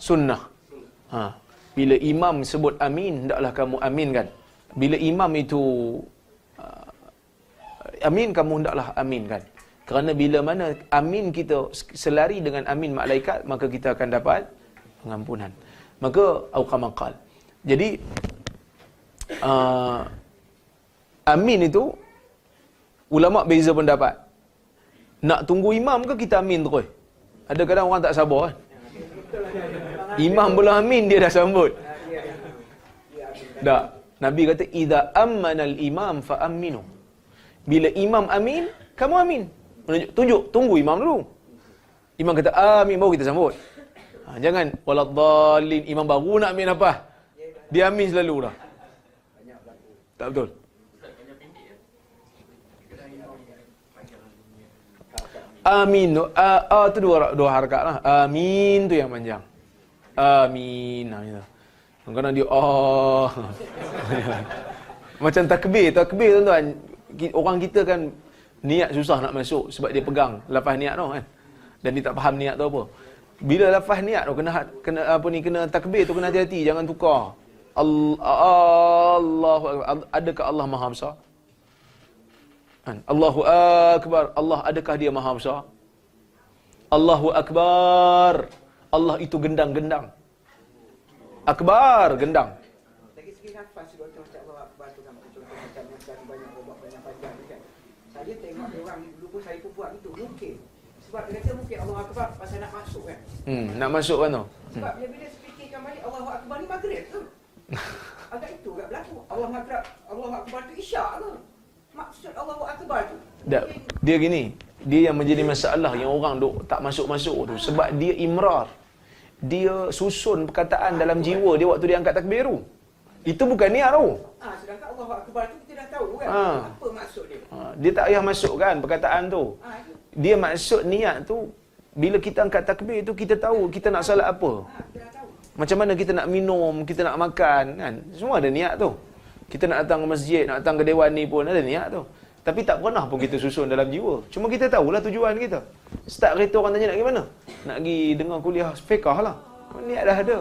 sunnah. Bila imam sebut amin, hendaklah kamu aminkan. Bila imam itu amin, kamu hendaklah aminkan. Kerana bila mana amin kita selari dengan amin malaikat, maka kita akan dapat pengampunan. Maka auqamaqal. Jadi amin itu ulama beza pendapat. Nak tunggu imam ke kita amin terus? Ada kadang orang tak sabar kan. Imam belum amin dia dah sambut. Tak. Nabi kata idza ammanal imam fa aminu. Bila imam amin, kamu amin. Tunjuk, tunggu imam dulu. Imam kata amin baru kita sambut. Jangan waladdallin imam baru nak amin apa? Dia amin selalu dah. Tak betul. Amin tu tu dua harakat lah. Amin tu yang panjang. Amin. Kadang dia macam takbir tuan-tuan. Orang kita kan niat susah nak masuk sebab dia pegang lafaz niat tu kan. Dan dia tak faham niat tu apa. Bila lafaz niat tu kena takbir tu kena hati-hati, jangan tukar. Allahu akbar. Adakah Allah Maha Besar? Allahu akbar. Allah adakah dia Maha Besar? Allahu akbar. Allah itu gendang-gendang. Akbar, gendang. Dari segi nafas doktor tak bawa akbar tu kan contoh macam yang banyak obat banyak panjang ni kan. Saya tengok dia orang dulu pun saya pun buat itu mungkin. Sebab dia kata mungkin Allahu akbar pasal nak masuk kan. Nak masuk kan tu. Sebab bila fikirkan balik Allahu akbar ni maghrib tu. Agak itu agak berlaku. Allahu akbar tu isyak ke? Maksud Allahu akbar tu. Dia gini, dia yang menjadi masalah yang orang duk tak masuk-masuk tu sebab dia imrar. Dia susun perkataan dalam jiwa dia waktu dia angkat takbir tu. Itu bukan niat tu. Sedangkan Allahu akbar tu kita dah tahu kan apa maksud dia. Dia tak payah masukkan perkataan tu. Dia maksud niat tu bila kita angkat takbir tu kita tahu kita nak salat apa. Kita dah tahu. Macam mana kita nak minum, kita nak makan kan. Semua ada niat tu. Kita nak datang ke masjid, nak datang ke dewan ni pun ada niat tu. Tapi tak pernah pun kita susun dalam jiwa. Cuma kita tahulah tujuan kita. Start kereta orang tanya nak pergi mana? Nak pergi dengar kuliah fiqh lah. Niat dah ada.